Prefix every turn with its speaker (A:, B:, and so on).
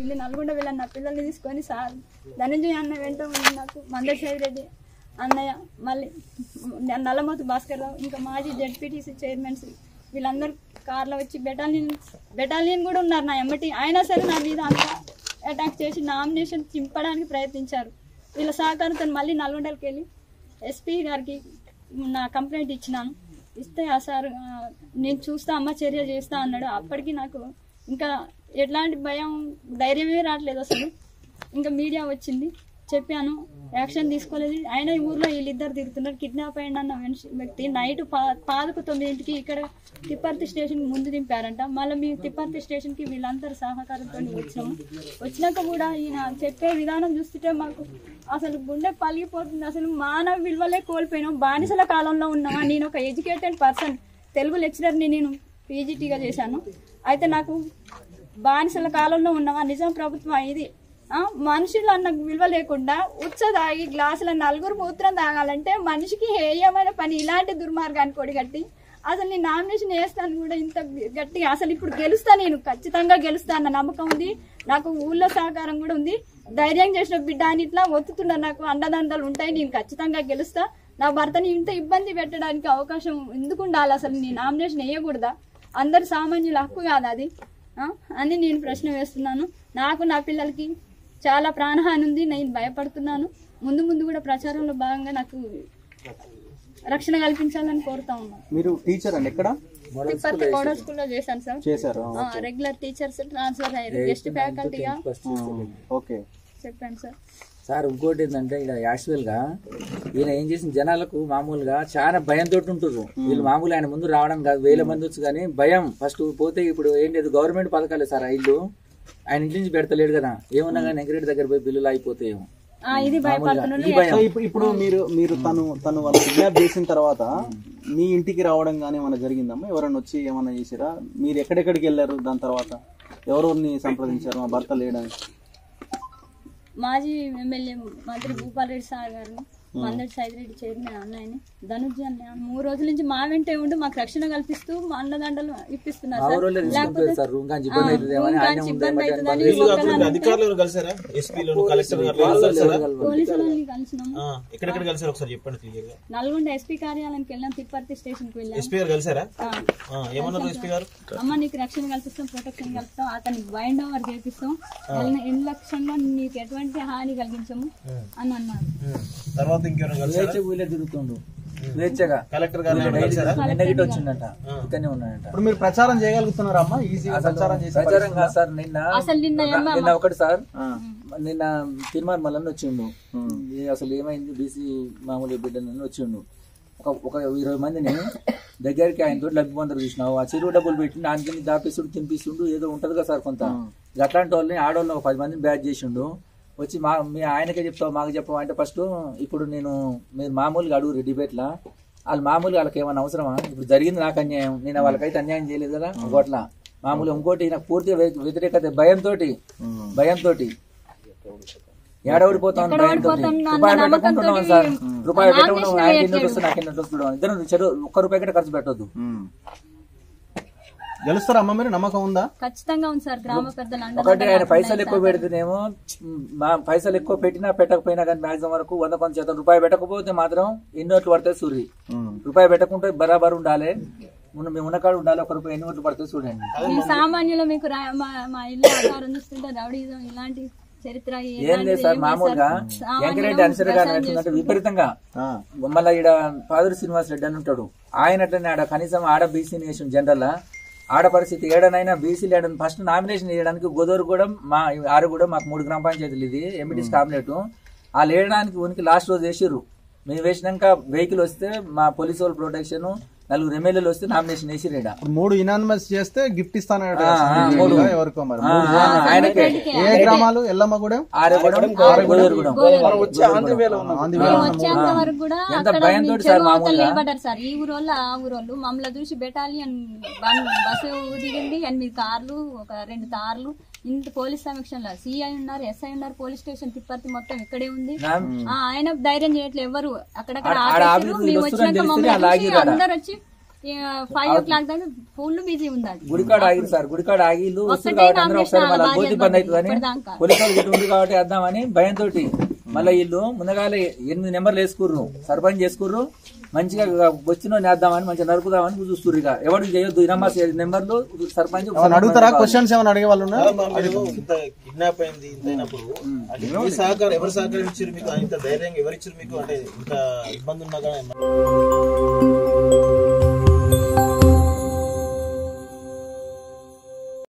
A: వచ్చింది. నల్గొండ వెళ్ళాను నా పిల్లల్ని తీసుకొని. సార్ ధనంజయ అన్న వెంట ఉంది నాకు, మందర్ రెడ్డి అన్నయ్య, మళ్ళీ నల్లమోతు భాస్కర్ రావు, ఇంకా మాజీ జెడ్పీటీసీ చైర్మన్స్ వీళ్ళందరూ కార్లో వచ్చి బెటాలియన్ కూడా ఉన్నారు నా ఎమ్మటి. అయినా సరే నా మీద అంతా అటాక్ చేసి నామినేషన్ చింపడానికి ప్రయత్నించారు. వీళ్ళ సహకారంతో మళ్ళీ నల్గొండకి వెళ్ళి ఎస్పీ గారికి నా కంప్లైంట్ ఇచ్చినాను. ఇస్తే ఆ సార్ నేను చూస్తా అమ్మ, చర్య చేస్తా అన్నాడు. అప్పటికి నాకు ఇంకా ఎట్లాంటి భయం ధైర్యమే రావట్లేదు అసలు. ఇంకా మీడియా వచ్చింది, చెప్పాను, యాక్షన్ తీసుకోలేదు. అయినా ఈ ఊర్లో వీళ్ళిద్దరు తిరుగుతున్నారు. కిడ్నాప్ అయ్యండి అన్న వ్యక్తి నైట్ 9:00 ఇక్కడ తిప్పర్తి స్టేషన్ ముందు దింపారంట. మళ్ళీ మీ తిప్పర్తి స్టేషన్కి వీళ్ళందరూ సహకారంతో వచ్చినాము. వచ్చినాక కూడా ఈయన చెప్పే విధానం చూస్తుంటే మాకు అసలు గుండె పలిగిపోతుంది. అసలు మానవ విలువలే కోల్పోయినాం. బానిసల కాలంలో ఉన్నామా? నేను ఒక ఎడ్యుకేటెడ్ పర్సన్, తెలుగు లెక్చరర్ని, నేను పీజీటీగా చేశాను. అయితే నాకు బానిసల కాలంలో ఉన్నామా? నిజాం ప్రభుత్వం ఇది మనుషులు అన్న విలువ లేకుండా తాగి గ్లాసుల 4 మూత్రం తాగాలంటే మనిషికి హేయమైన పని. ఇలాంటి దుర్మార్గాన్ని కొడిగట్టి అసలు నేను నామినేషన్ వేస్తాను కూడా ఇంత గట్టిగా. అసలు ఇప్పుడు గెలుస్తా, నేను ఖచ్చితంగా గెలుస్తా అన్న నమ్మకం ఉంది నాకు. ఊళ్ళో సహకారం కూడా ఉంది. ధైర్యం చేసిన బిడ్డ అని ఇట్లా ఒత్తుతున్నారు. నాకు అండదండలు ఉంటాయి, నేను ఖచ్చితంగా గెలుస్తా. నా భర్తని ఇంత ఇబ్బంది పెట్టడానికి అవకాశం ఎందుకు ఉండాలి? అసలు నేను నామినేషన్ వేయకూడదా? అందరు సామాన్యుల హక్కు కాదు అది అని నేను ప్రశ్న వేస్తున్నాను. నాకు, నా పిల్లలకి చాలా ప్రాణహాని ఉంది. నేను భయపడుతున్నాను. ముందు ముందు కూడా ప్రచారంలో భాగంగా నాకు రక్షణ కల్పించాలని కోరుతా ఉన్నాను.
B: మీరు టీచర్ అండి ఎక్కడ?
A: తిప్పర్తి మోడల్ స్కూల్లో చేశాను సార్.
B: చేశారు.
A: రెగ్యులర్ టీచర్స్ ట్రాన్స్ఫర్ అయ్యారు, గెస్ట్ ఫ్యాకల్టీగా చెప్పాను సార్.
C: సార్ ఇంకోటి ఏంటంటే ఇక్కడ యాక్చువల్ గా ఈయన ఏం చేసిన జనాలకు మామూలుగా చాలా భయంతో ఉంటున్నారు. వీళ్ళు మామూలు ఆయన ముందు రావడం కాదు, 1000 మంది వచ్చు కానీ భయం. ఫస్ట్ పోతే ఇప్పుడు ఏం లేదు, గవర్నమెంట్ పథకాలే సార్. ఇల్లు ఆయన ఇంటి నుంచి పెడతలేడు కదా, ఏమన్నా కానీ ఎంకరేట్ దగ్గర పోయి బిల్లులు అయిపోతాయేమో.
B: ఇప్పుడు మీరు తను వాళ్ళు కిడ్నాప్ చేసిన తర్వాత మీ ఇంటికి రావడం కానీ ఏమైనా జరిగిందమ్మా? ఎవరైనా వచ్చి ఏమైనా చేసారా? మీరు ఎక్కడెక్కడికి వెళ్ళారు? దాని తర్వాత ఎవరెవరిని సంప్రదించారు? మా భర్త లేడని
A: మాజీ ఎమ్మెల్యే మంత్రి భూపాల్ రెడ్డి సార్ గారిని, మందడి సైదిరెడ్డి చైర్మన్ అన్నయ్యని, ధనుజ అన్నయ్య 3 రోజుల నుంచి మా వెంటే ఉండి మాకు రక్షణ కల్పిస్తూ మా అండదండలు ఇప్పిస్తున్నారు సార్. లేకపోతే ఇబ్బంది అవుతుందని నల్గొండ ఎస్పీ కార్యాలయానికి వెళ్ళాం, తిప్పర్తి స్టేషన్ కి వెళ్ళాం. అమ్మ నీకు రక్షణ కల్పిస్తాం, ప్రొటెక్షన్ కల్పిస్తాం, అతనికి బైండ్ ఓవర్ చేపిస్తాం, నిర్లక్ష్యంగా నీకు ఎటువంటి హాని కలిగించము అని అన్నారు.
B: ఇప్పుడు మీరు ప్రచారం చేయగలుగుతున్నారా అమ్మా? ఈజీగా ప్రచారం
C: కాదు సార్. నిన్న ఒకటి సార్, నిన్న తిరుమల మల్లన్న వచ్చిండు. అసలు ఏమైంది బీసీ మామూలు బిడ్డలని వచ్చిండు. ఒక 20 మందిని దగ్గరికి ఆయనతో లబ్ధి పొందరు చూసినావు. ఆ చెరువు డబ్బులు పెట్టి దానికి దాపిస్తుడు, తినిపిస్తుండు, ఏదో ఉంటది కదా సార్ కొంత. అట్లాంటి వాళ్ళని ఆడవాళ్ళని ఒక 10 మందిని బ్యాచ్ చేసిండు. వచ్చి మీ ఆయనకే చెప్తావు మాకు చెప్పవు అంటే ఫస్ట్ ఇప్పుడు మీరు మామూలుగా అడుగురు డిబేట్లా, వాళ్ళు మామూలుగా వాళ్ళకి ఏమైనా అవసరమా? ఇప్పుడు జరిగింది నాకు అన్యాయం, నేను వాళ్ళకైతే అన్యాయం చేయలేదు కదా ఇంకోట్లా మామూలు. ఇంకోటి నాకు పూర్తిగా వ్యతిరేకత, భయంతో ఏడవడిపోతాం, రూపాయి పెట్టుకుంటున్నాం సార్. రూపాయి పెట్టుకుంటాం, ఆయన ఎన్నో వస్తుంది నాకు ఎన్నో వస్తున్నాం. ఇద్దరు ₹1 కంటే ఖర్చు పెట్టొద్దు.
B: గెలుస్తారా అమ్మ? మీరు నమ్మకం ఉందా?
A: ఖచ్చితంగా ఉంది సార్. గ్రామ పెద్దలు
C: ఒకటి ఆయన పైసలు ఎక్కువ పెడితేనేమో, పైసలు ఎక్కువ పెట్టినా పెట్టకపోయినా కానీ మాక్సిమం వరకు 100% రూపాయి పెట్టకపోతే మాత్రం ఎన్ని ఓట్లు పడతాయి సూర్య. రూపాయి పెట్టకుంటే బరాబర్ ఉండాలి, మేము ఉన్నకాడు ఉండాలి. ₹1 ఎన్ని ఓట్లు పడితే చూడండి.
A: సామాన్యులు మీకు మా ఇల్లు ఆధారం చూస్తుంటే రౌడీజం ఇలాంటి చరిత్ర
C: ఏం లేదు సార్. మామూలుగా వెంకరెడ్డి అన్సర్ గారు నడుతుందంటే విపరీతంగా. మళ్ళీ ఈడ పాదూరి శ్రీనివాస్ రెడ్డి అని ఉంటాడు, ఆయన అట్లనే ఆడ కనీసం ఆడ బీసీ నేషన్ జనరల్ ఆడ పరిస్థితి ఏడనైనా బీసీలు ఏడని ఫస్ట్ నామినేషన్ వేయడానికి గోదావరిగూడెం మా ఆరుగూడెం మాకు 3 గ్రామ పంచాయతీలు ఇది ఎంపీటీసీ కాంప్లెట్. వాళ్ళు వేయడానికి ఉనికి లాస్ట్ రోజు వేసిర్రు. మేము వేసినాక వెహికల్ వస్తే మా పోలీసు వాళ్ళ ప్రొటెక్షన్, 4 ఎమ్మెల్యేలు వస్తే నామినేషన్ వేసి
B: 3 యునానిమస్ చేస్తే గిఫ్ట్ ఇస్తాను. ఎవరికో మరి ఏ గ్రామాలు? ఎల్లమ్మగూడెం,
C: ఆరుగూడెం,
A: సార్. ఈ ఊరోళ్ళు ఆ ఊరోళ్ళు మమ్మల్ని చూసి బెటాలియన్ బస్సు దిగింది, 8 కార్లు, ఒక 2 తార్లు, ఇంత పోలీస్ సమీక్షలో సిఐ ఉన్నారు, ఎస్ఐ ఉన్నారు, పోలీస్ స్టేషన్ తిప్పర్తి మొత్తం ఇక్కడే ఉంది. ఆయన ధైర్యం చేయట్లేదు ఎవరు. అక్కడక్కడ మేము వచ్చినాక మమ్మల్ని అందరు వచ్చి 5 o'clock దాకా ఫుల్ బిజీ ఉంది అది.
C: గుడికాడ ఆగిరు సార్, గుడికాడ ఆగి ఇల్లు వస్తారు కాబట్టి అందరూ ఒకసారి మళ్ళీ పోతే ఇబ్బంది అవుతుందని పోలీసు వాళ్ళు ఇటు ఉంది కాబట్టి వేద్దామని భయంతో మళ్ళీ వీళ్ళు ముందుగాల 8 నెంబర్లు వేసుకుర్రు, సర్పంచ్ చేసుకుర్రు, మంచిగా వచ్చిన వేద్దామని మంచిగా నరుకుదామని చూస్తుర్రు. ఇక ఎవరికి చేయొద్దు 26 నెంబర్లు సర్పంచ్
B: అడుగుతారా క్వశ్చన్స్ ఏమైనా అడిగే వాళ్ళు
D: కిడ్నాప్ అయింది ఇంతైనప్పుడు సహకారం ఎవరు సహకరించారు మీకు? ఇంత ధైర్యంగా ఎవరిచ్చారు మీకు? అంటే ఇంత ఇబ్బంది ఉన్నా కానీ